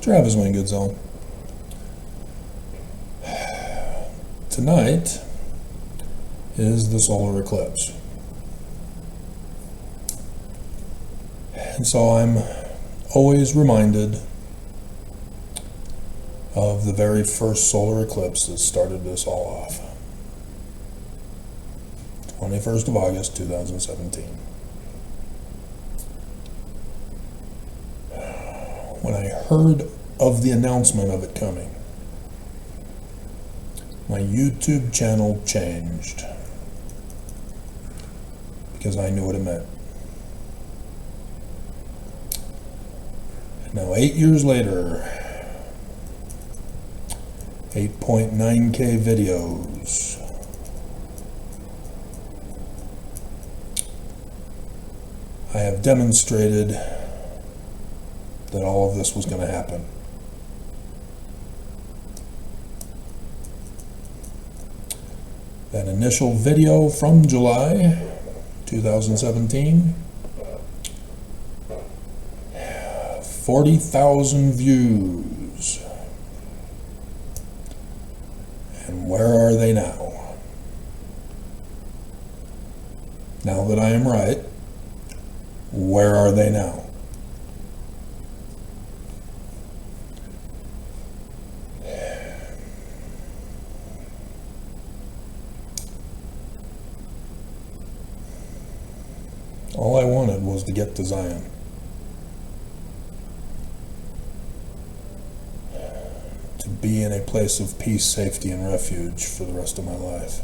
Travis Wayne Goodzone. Tonight is the solar eclipse. And so I'm always reminded of the very first solar eclipse that started this all off. 21st of August, 2017. When I heard of the announcement of it coming, my YouTube channel changed because I knew what it meant. Now 8 years later, 8.9K videos, I have demonstrated that all of this was going to happen. That initial video from July 2017, 40,000 views. And where are they now? Now that I am right, where are they now? All I wanted was to get to Zion. To be in a place of peace, safety, and refuge for the rest of my life.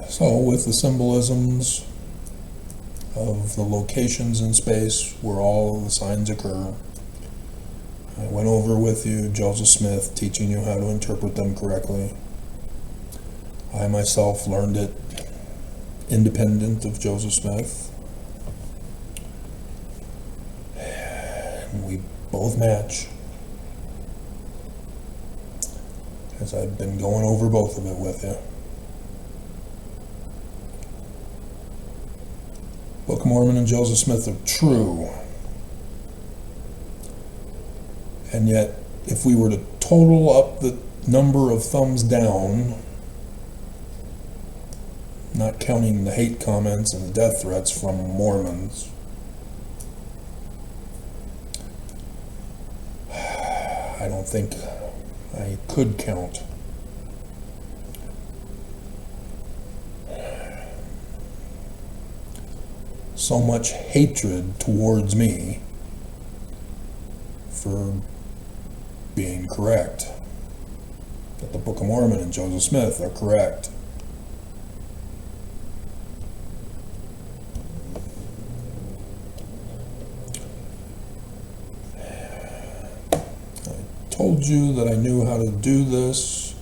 So, with the symbolisms of the locations in space where all the signs occur, I went over with you Joseph Smith, teaching you how to interpret them correctly. I myself learned it independent of Joseph Smith. And we both match, as I've been going over both of it with you. Book of Mormon and Joseph Smith are true. And yet, if we were to total up the number of thumbs down, not counting the hate comments and the death threats from Mormons, I don't think I could count. So much hatred towards me for being correct, that the Book of Mormon and Joseph Smith are correct. I told you that I knew how to do this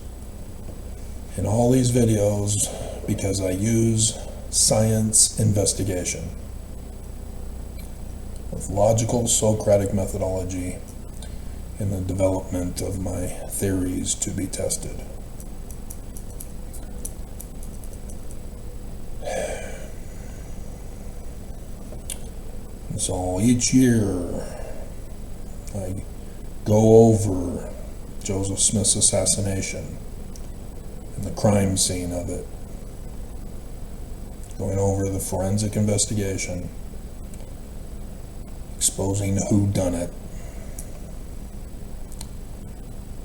in all these videos because I use science investigation with logical Socratic methodology in the development of my theories to be tested. And so each year I go over Joseph Smith's assassination and the crime scene of it, going over the forensic investigation, exposing who done it,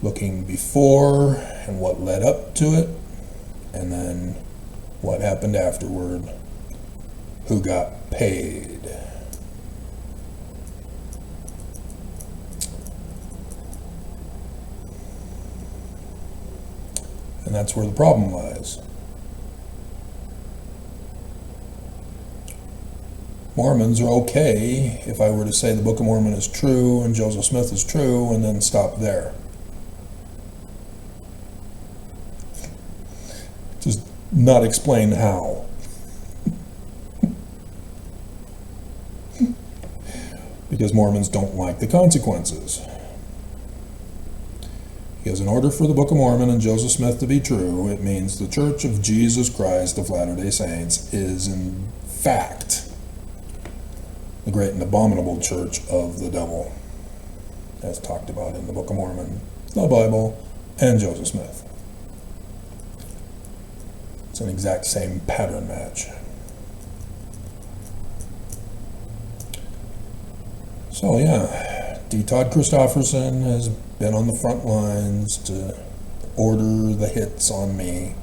looking before and what led up to it, and then what happened afterward, who got paid. And that's where the problem lies. Mormons are okay if I were to say the Book of Mormon is true and Joseph Smith is true and then stop there. Just not explain how. Because Mormons don't like the consequences. Because in order for the Book of Mormon and Joseph Smith to be true, it means the Church of Jesus Christ of Latter-day Saints is in fact the great and abominable church of the devil, as talked about in the Book of Mormon, the Bible, and Joseph Smith. It's an exact same pattern match. So yeah, D. Todd Christofferson has been on the front lines to order the hits on me.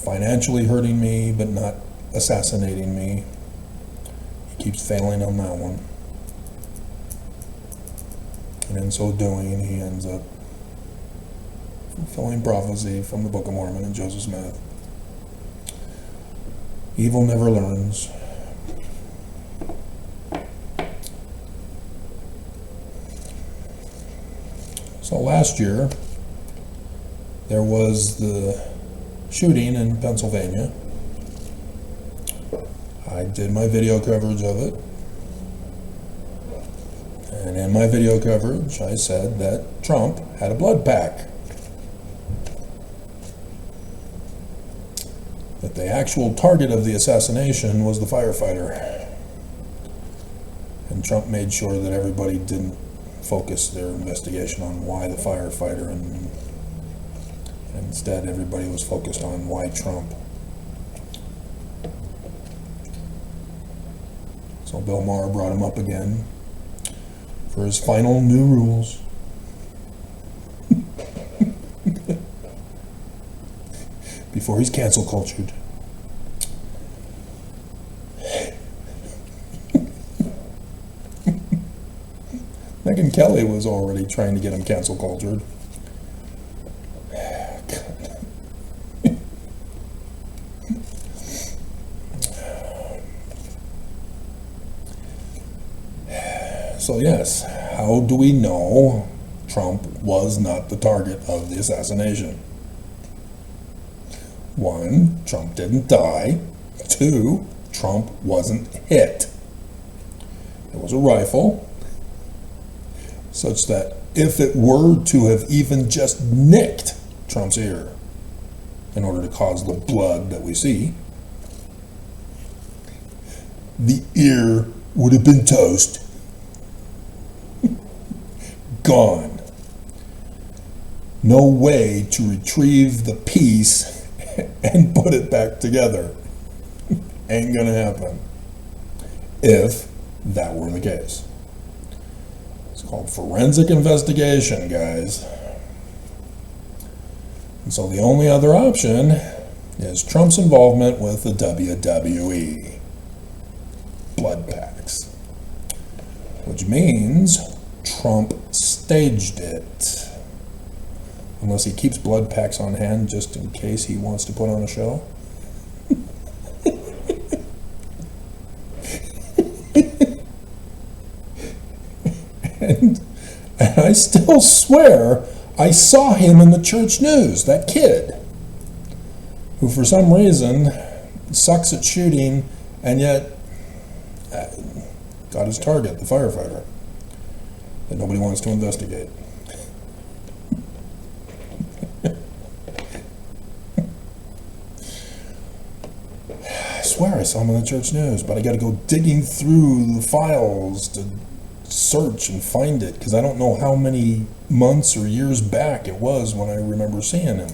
Financially hurting me, but not assassinating me. He keeps failing on that one. And in so doing, he ends up fulfilling prophecy from the Book of Mormon and Joseph Smith. Evil never learns. So last year, there was the shooting in Pennsylvania. I did my video coverage of it. And in my video coverage, I said that Trump had a blood pack. That the actual target of the assassination was the firefighter. And Trump made sure that everybody didn't focus their investigation on why the firefighter, and instead everybody was focused on why Trump. So Bill Maher brought him up again for his final new rules. Before he's cancel cultured. Megyn Kelly was already trying to get him cancel cultured. So yes, how do we know Trump was not the target of the assassination? 1, Trump didn't die. 2, Trump wasn't hit. It was a rifle, such that if it were to have even just nicked Trump's ear in order to cause the blood that we see, the ear would have been toast. Gone. No way to retrieve the piece and put it back together. Ain't gonna happen if that were the case. It's called forensic investigation, guys. And so the only other option is Trump's involvement with the WWE. Blood packs. Which means Trump staged it. Unless he keeps blood packs on hand just in case he wants to put on a show. And I still swear I saw him in the church news, that kid who for some reason sucks at shooting and yet got his target, the firefighter, that nobody wants to investigate. I swear I saw him in the church news, but I got to go digging through the files to search and find it, because I don't know how many months or years back it was when I remember seeing him.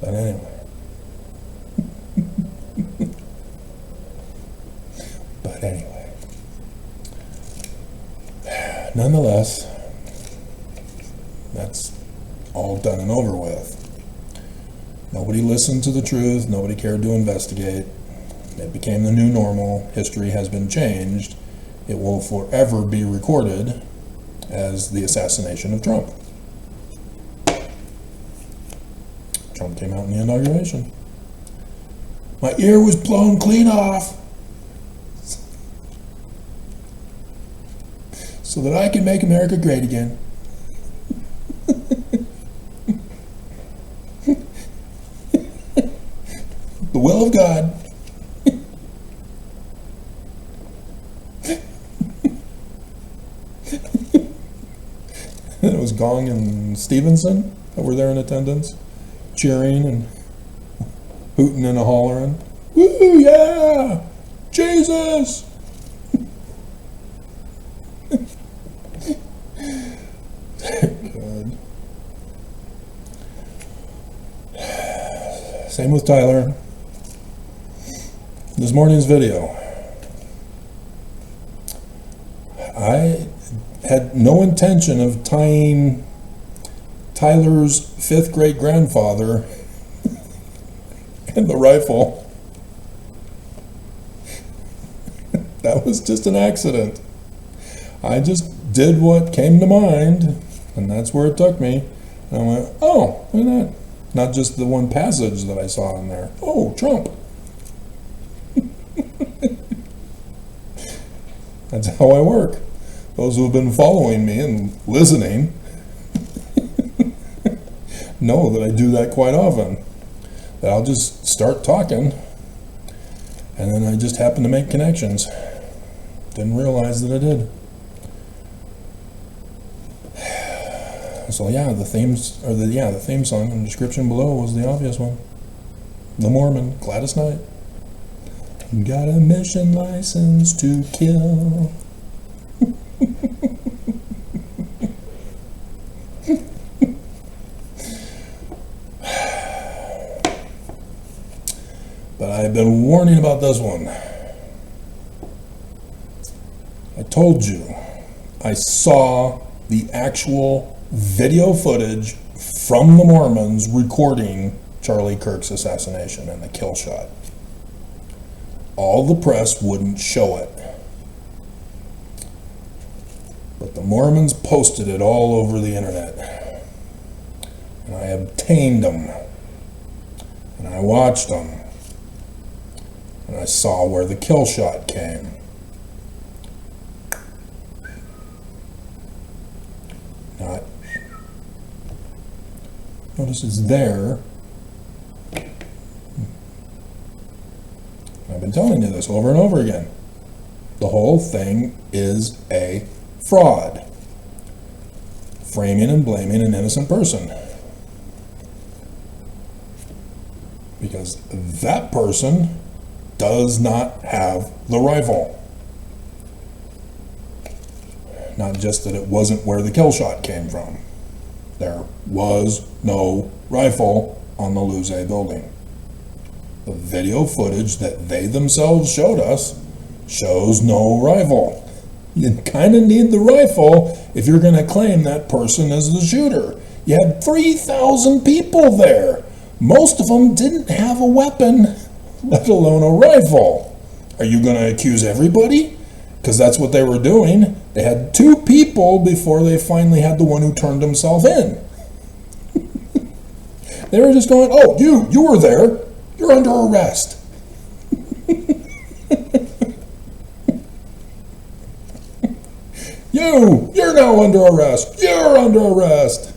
But anyway. Nonetheless, that's all done and over with. Nobody listened to the truth. Nobody cared to investigate. It became the new normal. History has been changed. It will forever be recorded as the assassination of Trump. Trump came out in the inauguration. My ear was blown clean off so that I can make America great again. The will of God. And it was Gong and Stevenson that were there in attendance, cheering and hooting and hollering. Woo, yeah! Jesus! Good. Same with Tyler. This morning's video. I had no intention of tying Tyler's 5th great-grandfather and the rifle. That was just an accident. I just did what came to mind, and that's where it took me. And I went, oh, look at that. Not just the one passage that I saw in there. Oh, Trump. That's how I work. Those who have been following me and listening know that I do that quite often. That I'll just start talking, and then I just happen to make connections. Didn't realize that I did. So yeah, the theme song in the description below was the obvious one. The Mormon, Gladys Knight. Got a mission license to kill. But I've been warning about this one. I told you I saw the actual video footage from the Mormons recording Charlie Kirk's assassination and the kill shot. All the press wouldn't show it. But the Mormons posted it all over the internet. And I obtained them. And I watched them. And I saw where the kill shot came. Not. Notice it's there. I've been telling you this over and over again. The whole thing is a fraud. Framing and blaming an innocent person. Because that person does not have the rifle. Not just that it wasn't where the kill shot came from. There was no rifle on the Luze building. The video footage that they themselves showed us shows no rifle. You kind of need the rifle if you're going to claim that person as the shooter. You had 3,000 people there. Most of them didn't have a weapon, let alone a rifle. Are you going to accuse everybody? Because that's what they were doing. They had 2 people before they finally had the one who turned himself in. They were just going, oh, you were there. You're under arrest. You're now under arrest. You're under arrest.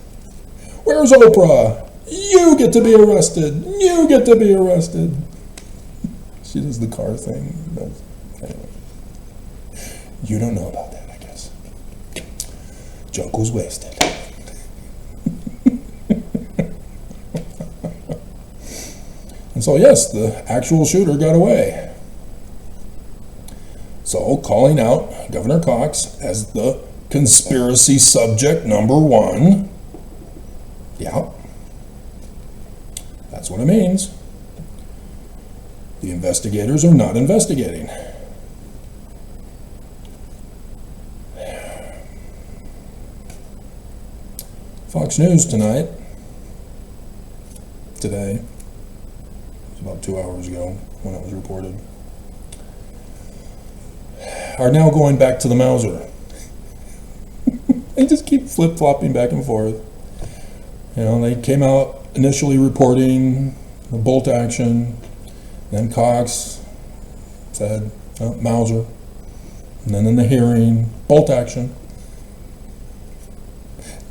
Where's Oprah? You get to be arrested. You get to be arrested. She does the car thing. Anyway. You don't know about that, I guess. Joke was wasted. And so yes, the actual shooter got away. So calling out Governor Cox as the conspiracy subject number 1. Yeah. That's what it means. The investigators are not investigating. Fox News today, it was about 2 hours ago when it was reported, are now going back to the Mauser. They just keep flip-flopping back and forth. You know, they came out initially reporting the bolt action, then Cox said Mauser, and then in the hearing, bolt action.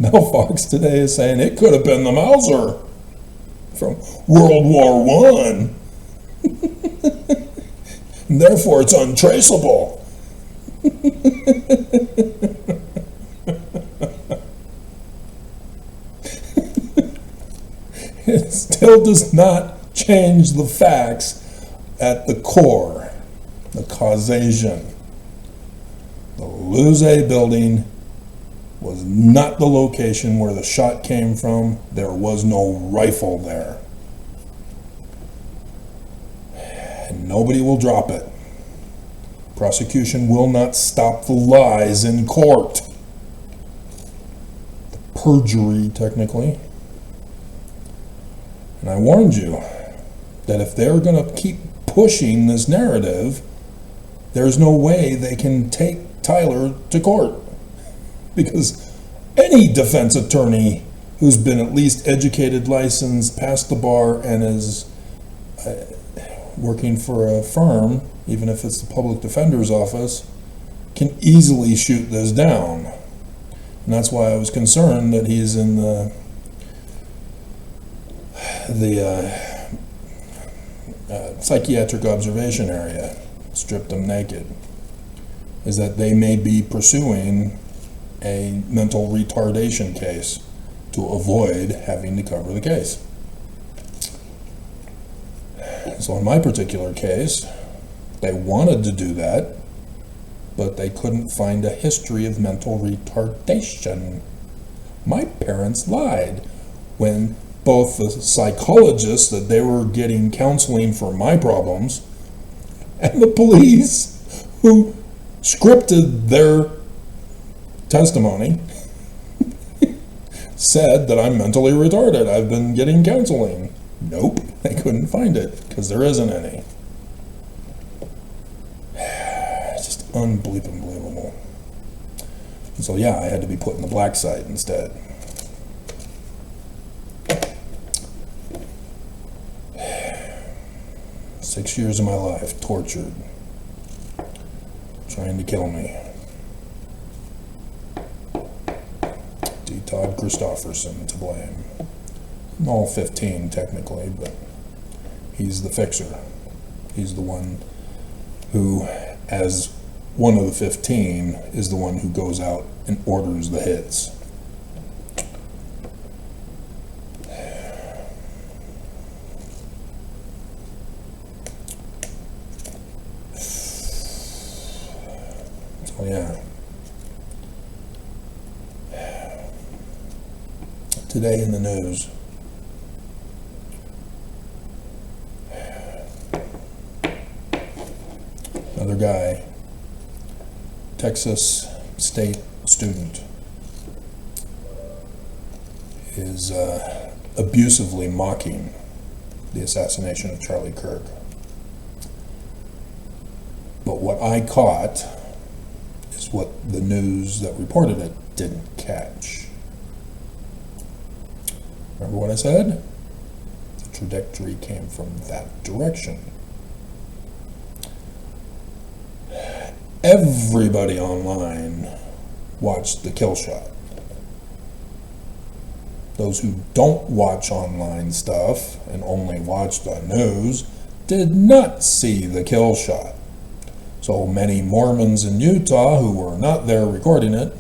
Now Fox today is saying it could have been the Mauser from World War I. And therefore it's untraceable. still does not change the facts at the core, the causation. The Luze building was not the location where the shot came from. There was no rifle there. And nobody will drop it. Prosecution will not stop the lies in court. The perjury, technically. And I warned you that if they're going to keep pushing this narrative, there's no way they can take Tyler to court. Because any defense attorney who's been at least educated, licensed, passed the bar, and is working for a firm, even if it's the public defender's office, can easily shoot this down. And that's why I was concerned that he's in the psychiatric observation area, stripped him naked, is that they may be pursuing a mental retardation case to avoid having to cover the case. So in my particular case, they wanted to do that, but they couldn't find a history of mental retardation. My parents lied when both the psychologists that they were getting counseling for my problems and the police who scripted their testimony said that I'm mentally retarded. I've been getting counseling. Nope, they couldn't find it because there isn't any. It's just unbelievable. So yeah, I had to be put in the black site instead. Six years of my life tortured, trying to kill me. D. Todd Christofferson to blame. All 15 technically, but he's the fixer. He's the one who, as one of the 15, is the one who goes out and orders the hits. So yeah. Today in the news. Another guy, Texas State student, is abusively mocking the assassination of Charlie Kirk. But what I caught is what the news that reported it didn't catch. Remember what I said? The trajectory came from that direction. Everybody online watched the kill shot. Those who don't watch online stuff and only watch the news did not see the kill shot. So many Mormons in Utah who were not there recording it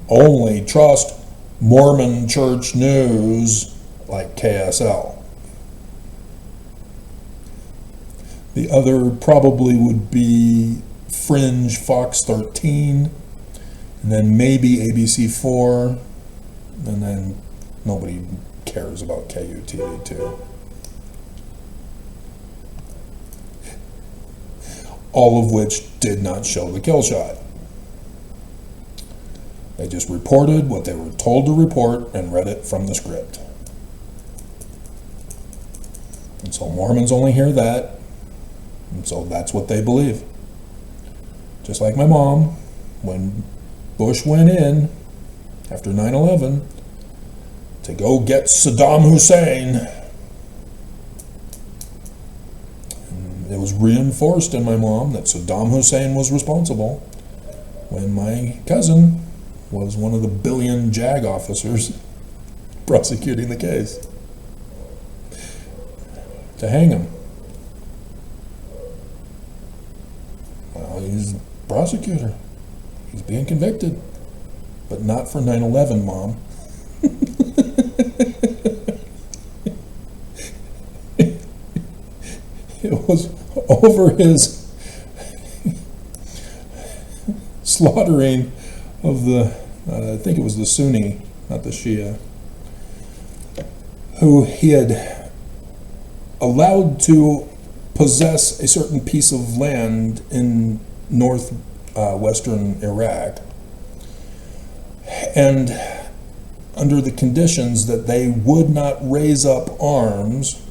only trust Mormon church news like KSL. The other probably would be Fringe Fox 13, and then maybe ABC4, and then nobody cares about KUTV2. All of which did not show the kill shot. They just reported what they were told to report and read it from the script. And so Mormons only hear that. And so that's what they believe. Just like my mom, when Bush went in after 9/11 to go get Saddam Hussein, and it was reinforced in my mom that Saddam Hussein was responsible when my cousin was one of the billion JAG officers prosecuting the case to hang him. Well, he's a prosecutor. He's being convicted, but not for 9/11, Mom. over his slaughtering of the, I think it was the Sunni, not the Shia, who he had allowed to possess a certain piece of land in northwestern Iraq, and under the conditions that they would not raise up arms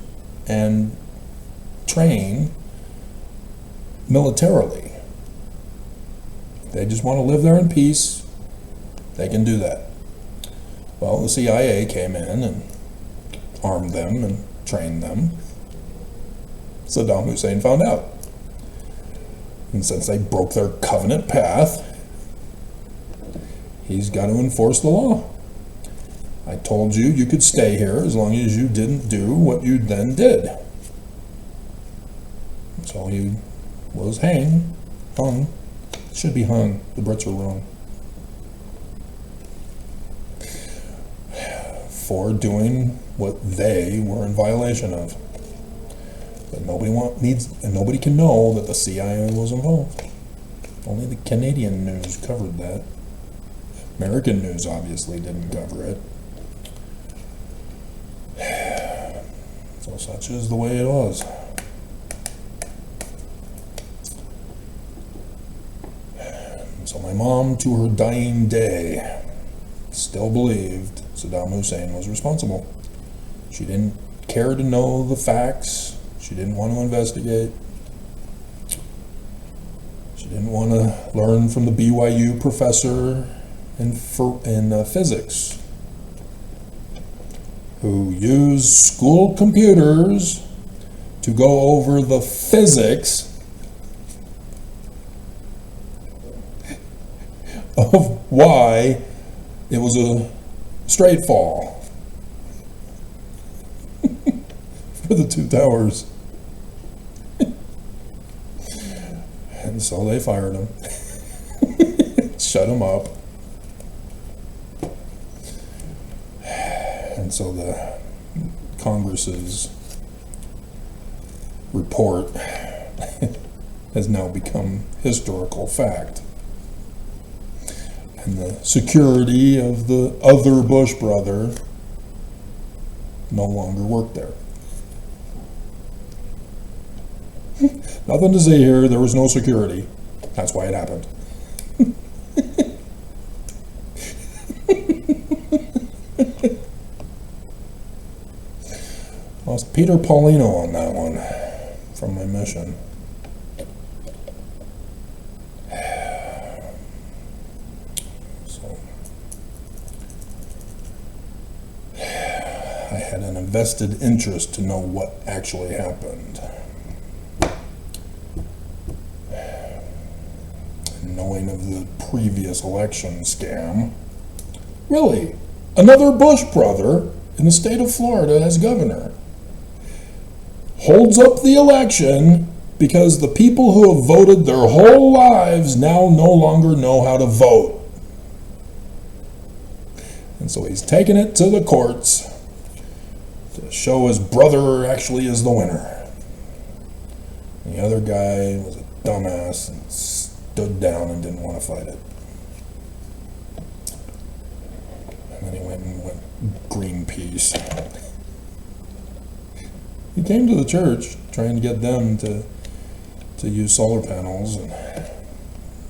and train militarily. They just want to live there in peace. They can do that. Well, the CIA came in and armed them and trained them. Saddam Hussein found out. And since they broke their covenant path, he's got to enforce the law. I told you you could stay here as long as you didn't do what you then did. So he was hung. Should be hung. The Brits are wrong. For doing what they were in violation of. But nobody can know that the CIA was involved. Only the Canadian news covered that. American news obviously didn't cover it. So such is the way it was. So my mom, to her dying day, still believed Saddam Hussein was responsible. She didn't care to know the facts. She didn't want to investigate. She didn't want to learn from the BYU professor in physics, who used school computers to go over the physics of why it was a straight fall for the two towers. And so they fired him, shut him up. And so the Congress's report has now become historical fact. And the security of the other Bush brother no longer worked there. Nothing to say here, there was no security. That's why it happened. Lost Peter Paulino on that one from my mission. So I had an invested interest to know what actually happened. And knowing of the previous election scam. Really, another Bush brother in the state of Florida as governor holds up the election because the people who have voted their whole lives now no longer know how to vote. And so he's taken it to the courts to show his brother actually is the winner. And the other guy was a dumbass and stood down and didn't want to fight it. And then he went Greenpeace. He came to the church trying to get them to use solar panels, and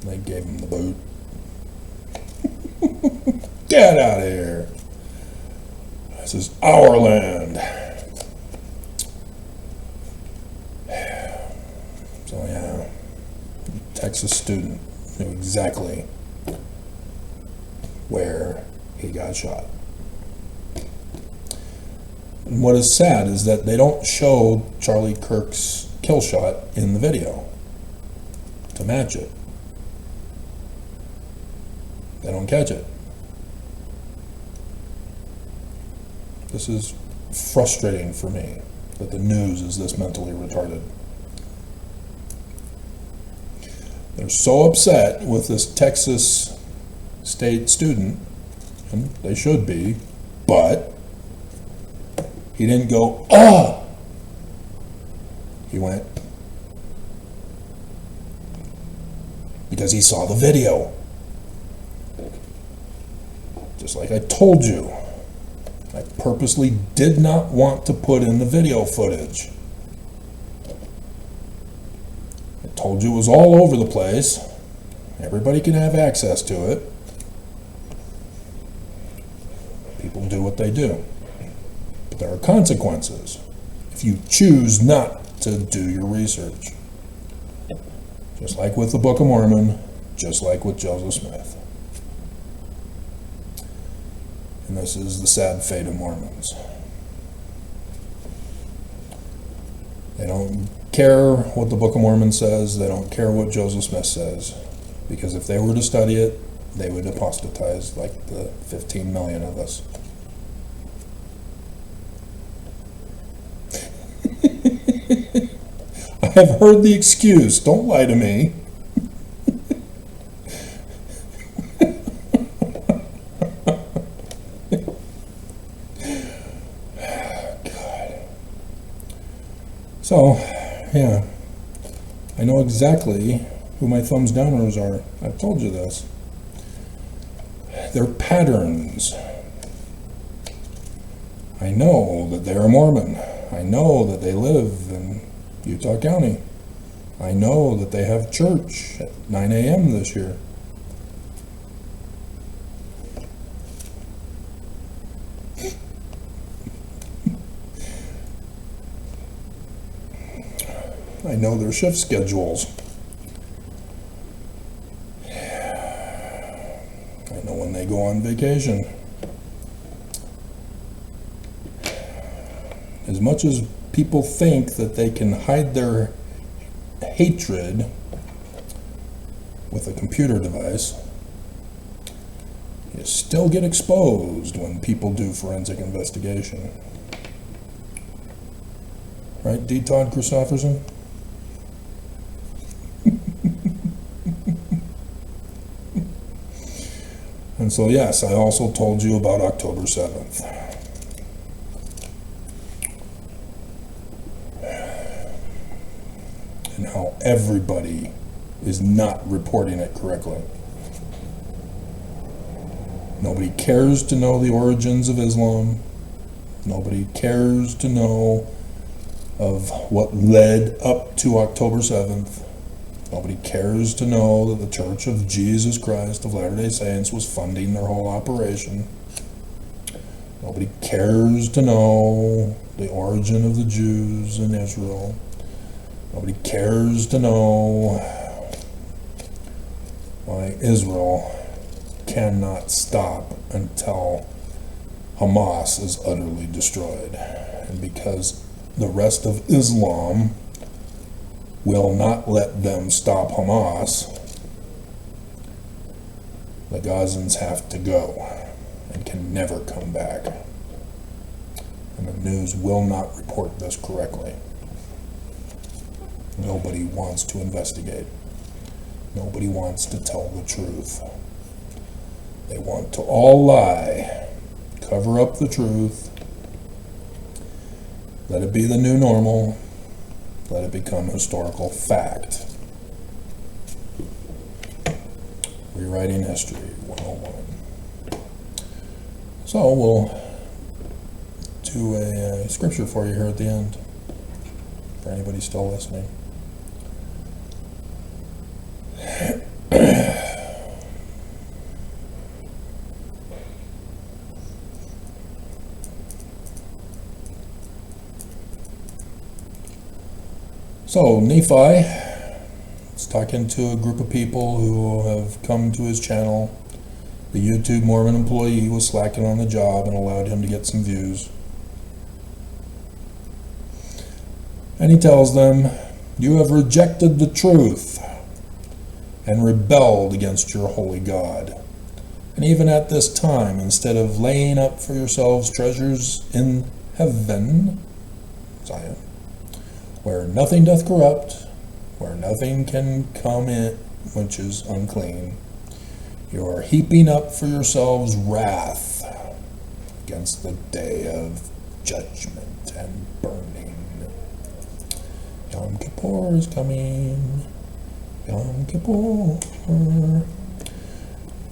they gave him the boot. Get out of here. This is our land. So yeah, Texas student knew exactly where he got shot. And what is sad is that they don't show Charlie Kirk's kill shot in the video to match it. They don't catch it. This is frustrating for me that the news is this mentally retarded. They're so upset with this Texas state student, and they should be, but he didn't go, ah! He went, because he saw the video. Just like I told you, I purposely did not want to put in the video footage. I told you it was all over the place. Everybody can have access to it. People do what they do. But there are consequences if you choose not to do your research. Just like with the Book of Mormon, just like with Joseph Smith. And this is the sad fate of Mormons. They don't care what the Book of Mormon says. They don't care what Joseph Smith says. Because if they were to study it, they would apostatize like the 15 million of us. I have heard the excuse. Don't lie to me. So, yeah, I know exactly who my thumbs downers are. I've told you this. They're patterns. I know that they're Mormon. I know that they live in Utah County. I know that they have church at 9 a.m. this year. I know their shift schedules. I know when they go on vacation. As much as people think that they can hide their hatred with a computer device, you still get exposed when people do forensic investigation. Right, D. Todd Christofferson? And so, yes, I also told you about October 7th. And how everybody is not reporting it correctly. Nobody cares to know the origins of Islam. Nobody cares to know of what led up to October 7th. Nobody cares to know that the Church of Jesus Christ of Latter-day Saints was funding their whole operation. Nobody cares to know the origin of the Jews in Israel. Nobody cares to know why Israel cannot stop until Hamas is utterly destroyed. And because the rest of Islam will not let them stop Hamas, the Gazans have to go and can never come back. And the news will not report this correctly. Nobody wants to investigate. Nobody wants to tell the truth. They want to all lie, cover up the truth, let it be the new normal, let it become historical fact. Rewriting History 101. So we'll do a scripture for you here at the end, for anybody still listening. So Nephi is talking to a group of people who have come to his channel. The YouTube Mormon employee was slacking on the job and allowed him to get some views. And he tells them, "You have rejected the truth and rebelled against your holy God. And even at this time, instead of laying up for yourselves treasures in heaven," Zion, "where nothing doth corrupt, where nothing can come in which is unclean, you are heaping up for yourselves wrath against the day of judgment and burning." Yom Kippur is coming. Yom Yom Kippur.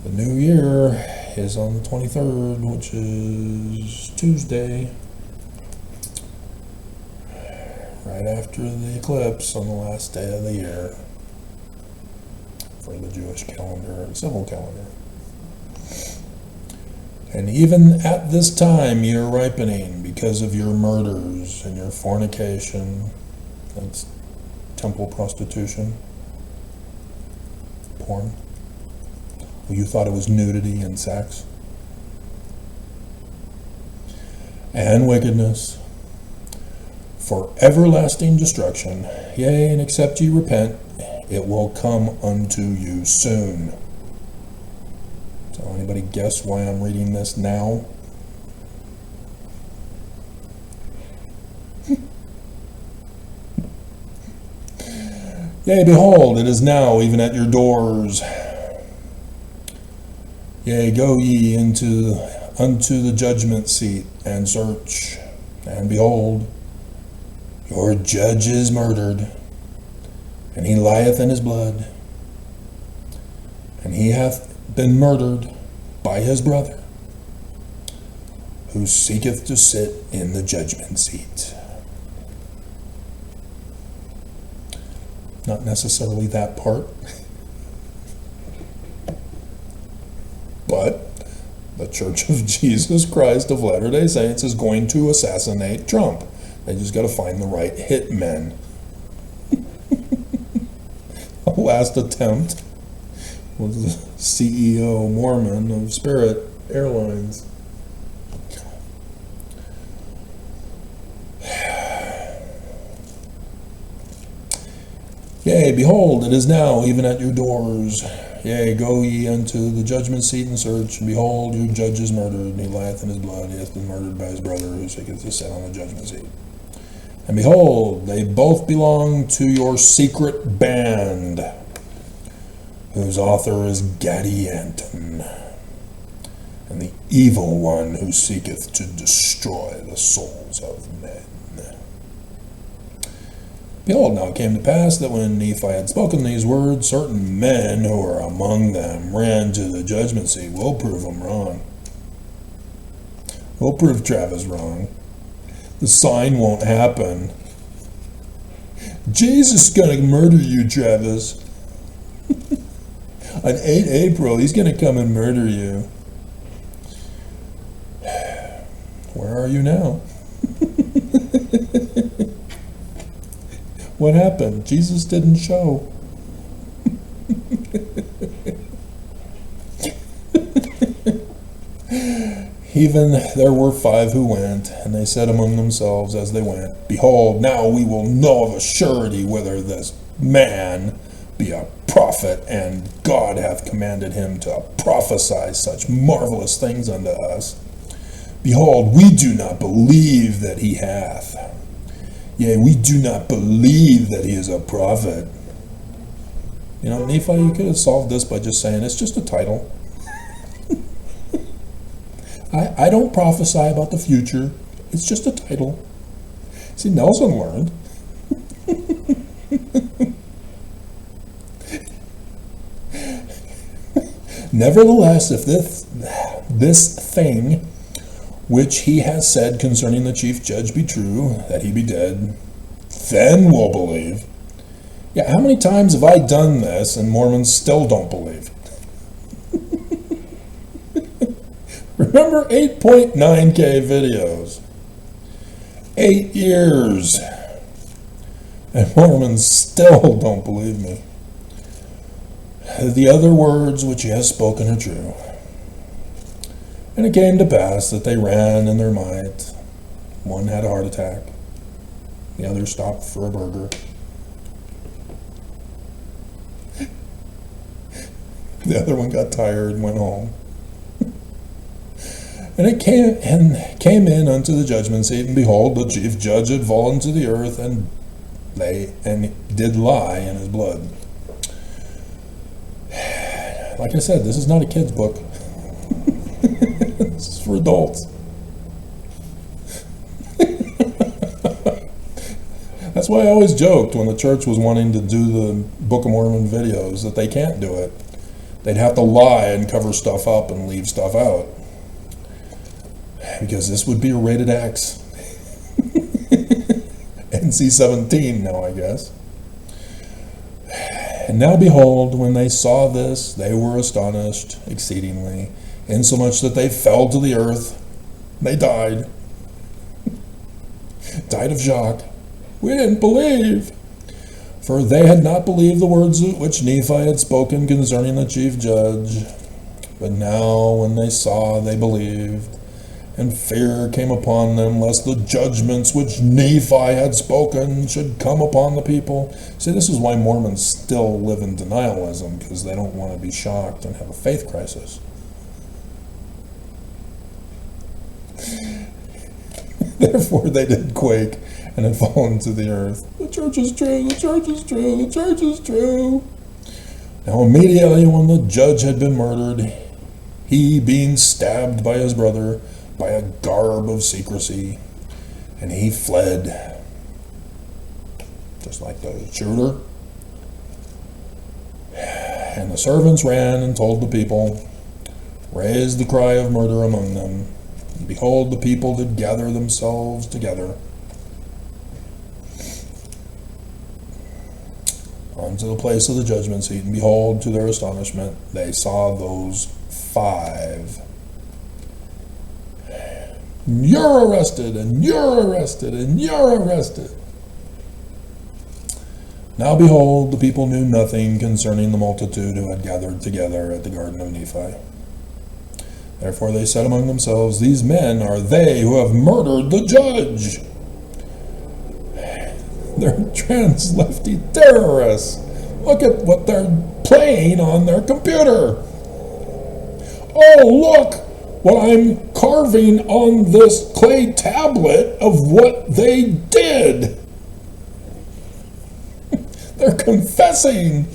The new year is on the 23rd, which is Tuesday, right after the eclipse on the last day of the year for the Jewish calendar, civil calendar. And even at this time you're ripening because of your murders and your fornication. That's temple prostitution, porn. Well, you thought it was nudity and sex. And wickedness, for everlasting destruction. Yea, and except ye repent, it will come unto you soon. So anybody guess why I'm reading this now? Yea, behold, it is now even at your doors. Yea, go ye unto the judgment seat, and search, and behold, your judge is murdered, and he lieth in his blood, and he hath been murdered by his brother, who seeketh to sit in the judgment seat. Not necessarily that part, but the Church of Jesus Christ of Latter-day Saints is going to assassinate Trump. They just got to find the right hitmen. The last attempt was the CEO Mormon of Spirit Airlines. Yea, behold, it is now even at your doors. Yea, go ye unto the judgment seat and search, and behold, your judge is murdered, and he lieth in his blood, he hath been murdered by his brother, who seeketh to sit on the judgment seat. And behold, they both belong to your secret band, whose author is Gadianton, and the evil one who seeketh to destroy the souls of men. Behold, now it came to pass that when Nephi had spoken these words, certain men who were among them ran to the judgment seat. We'll prove them wrong. We'll prove Travis wrong. The sign won't happen. Jesus is going to murder you, Travis. On 8 April, he's going to come and murder you. Where are you now? What happened? Jesus didn't show. Even there were 5 who went, and they said among themselves as they went, Behold, now we will know of a surety whether this man be a prophet, and God hath commanded him to prophesy such marvelous things unto us. Behold, we do not believe that he hath. Yea, we do not believe that he is a prophet. You know, Nephi, you could have solved this by just saying, it's just a title. I don't prophesy about the future. It's just a title. See, Nelson learned. Nevertheless, if this thing which he has said concerning the chief judge be true, that he be dead, then we'll believe. Yeah, how many times have I done this and Mormons still don't believe? Remember 8.9K videos. 8 years. And Mormons still don't believe me. The other words which he has spoken are true. And it came to pass that they ran in their might. One had a heart attack. The other stopped for a burger. The other one got tired and went home. And it came in unto the judgment seat, and behold, the chief judge had fallen to the earth, and did lie in his blood. Like I said, this is not a kid's book. This is for adults. That's why I always joked when the church was wanting to do the Book of Mormon videos that they can't do it. They'd have to lie and cover stuff up and leave stuff out. Because this would be a rated X. NC-17 now, I guess. And now behold, when they saw this, they were astonished exceedingly, insomuch that they fell to the earth. They died. Died of shock. We didn't believe. For they had not believed the words which Nephi had spoken concerning the chief judge. But now when they saw, they believed. And fear came upon them, lest the judgments which Nephi had spoken should come upon the people. See, this is why Mormons still live in denialism, because they don't want to be shocked and have a faith crisis. Therefore they did quake and had fallen to the earth. The church is true, the church is true, the church is true. Now immediately when the judge had been murdered, he being stabbed by his brother, by a garb of secrecy, and he fled, just like the shooter. And the servants ran and told the people, raised the cry of murder among them. And behold, the people did gather themselves together unto the place of the judgment seat, and behold, to their astonishment, they saw those 5. You're arrested, and you're arrested, and you're arrested. Now behold, the people knew nothing concerning the multitude who had gathered together at the garden of Nephi. Therefore they said among themselves, these men are they who have murdered the judge. They're trans-lefty terrorists. Look at what they're playing on their computer. Oh, look what I'm carving on this clay tablet of what they did. They're confessing.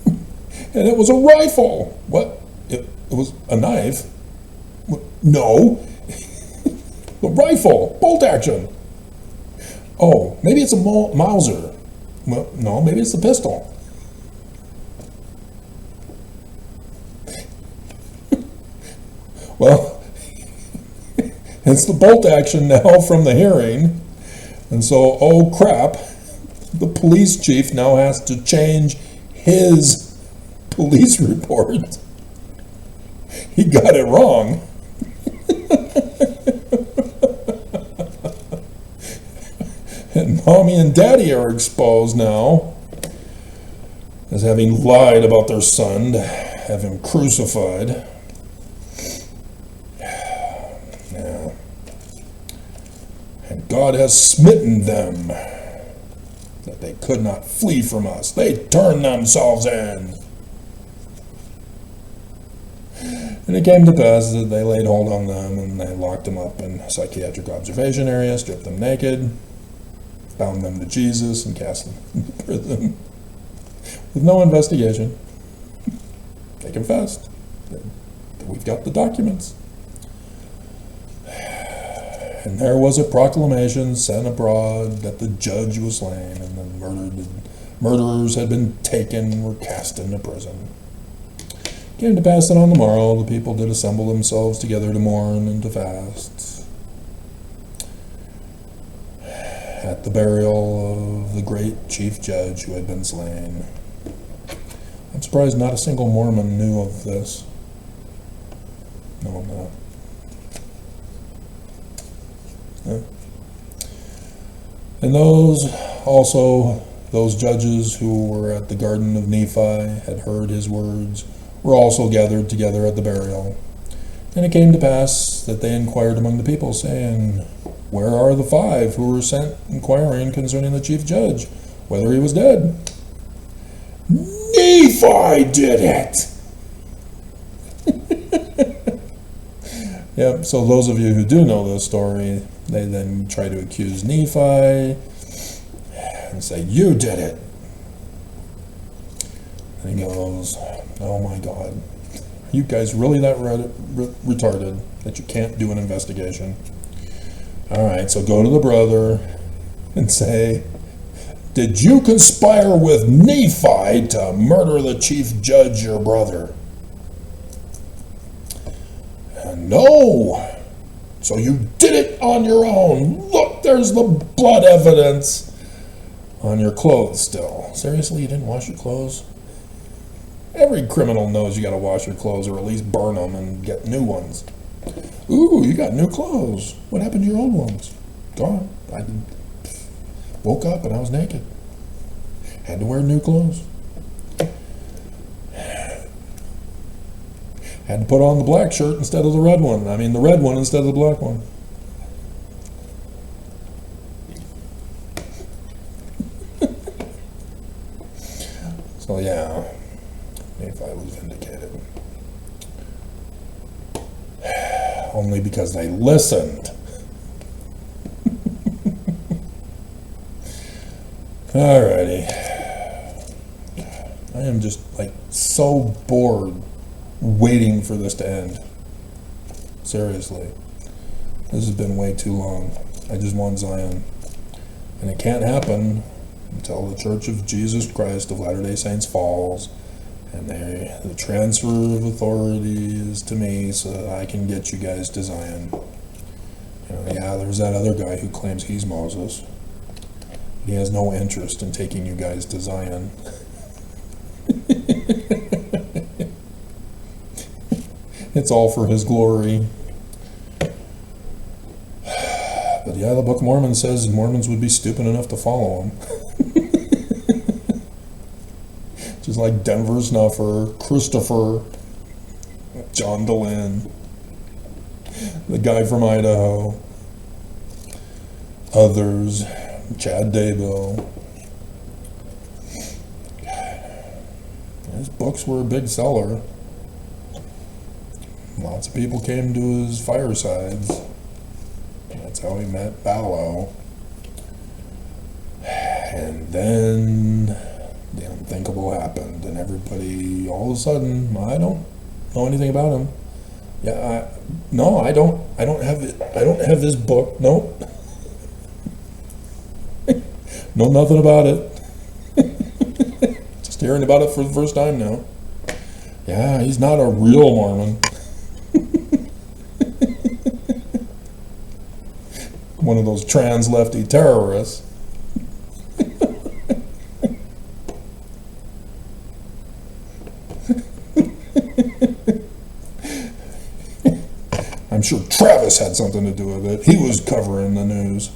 And it was a rifle. What? It was a knife? No. A rifle. Bolt action. Oh, maybe it's a Mauser. Well, no, maybe it's a pistol. Well, it's the bolt action now from the hearing. And so, oh crap, the police chief now has to change his police report. He got it wrong. And mommy and daddy are exposed now as having lied about their son to have him crucified. Yeah. And God has smitten them that they could not flee from us. They turned themselves in. And it came to pass that they laid hold on them, and they locked them up in a psychiatric observation area, stripped them naked, bound them to Jesus, and cast them into prison with no investigation. They confessed. We've got the documents. And there was a proclamation sent abroad that the judge was slain, and the murderers had been taken and were cast into prison. It came to pass that on the morrow the people did assemble themselves together to mourn and to fast at the burial of the great chief judge who had been slain. I'm surprised not a single Mormon knew of this. No, I'm not. Yeah. And those judges who were at the garden of Nephi had heard his words, were also gathered together at the burial. And it came to pass that they inquired among the people, saying, where are the 5 who were sent inquiring concerning the chief judge, whether he was dead? Nephi did it! Yep, so those of you who do know this story, they then try to accuse Nephi and say, you did it. And he goes, oh my God, are you guys really that retarded that you can't do an investigation? All right, so go to the brother and say, "Did you conspire with Nephi to murder the chief judge, your brother?" And no. So you did it on your own. Look, there's the blood evidence on your clothes still. Seriously, you didn't wash your clothes? Every criminal knows you gotta wash your clothes or at least burn them and get new ones. Ooh, you got new clothes. What happened to your old ones? Gone. I woke up and I was naked. Had to wear new clothes. Had to put on the black shirt instead of the red one. I mean, the red one instead of the black one. So yeah, Nephi was vindicated. Only because they listened. Alrighty. I am just like so bored waiting for this to end. Seriously. This has been way too long. I just want Zion. And it can't happen until the Church of Jesus Christ of Latter-day Saints falls and the transfer of authority is to me so that I can get you guys to Zion. You know, yeah, there's that other guy who claims he's Moses. He has no interest in taking you guys to Zion. It's all for his glory. But yeah, the Book of Mormon says Mormons would be stupid enough to follow him. Just like Denver Snuffer, Christopher, John DeLynn, the guy from Idaho, others, Chad Daybell. His books were a big seller. Lots of people came to his firesides. That's how he met Ballo. And then the unthinkable happened, and everybody, all of a sudden, I don't know anything about him. Yeah, I don't have it. I don't have this book. Nope. Know nothing about it. Just hearing about it for the first time now. Yeah, he's not a real Mormon. One of those trans lefty terrorists. I'm sure Travis had something to do with it. He was covering the news.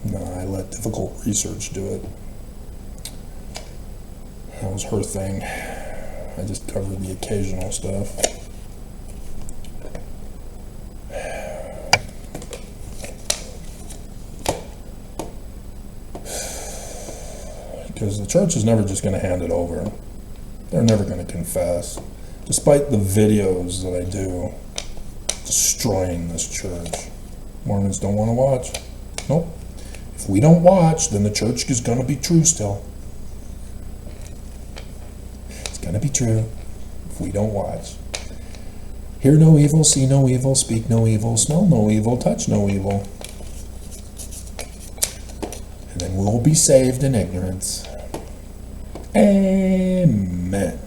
No, I let difficult research do it. That was her thing. I just covered the occasional stuff. Because the church is never just going to hand it over. They're never going to confess. Despite the videos that I do destroying this church. Mormons don't want to watch. Nope. If we don't watch, then the church is going to be true still. It's going to be true if we don't watch. Hear no evil, see no evil, speak no evil, smell no evil, touch no evil. And then we'll be saved in ignorance. Amen.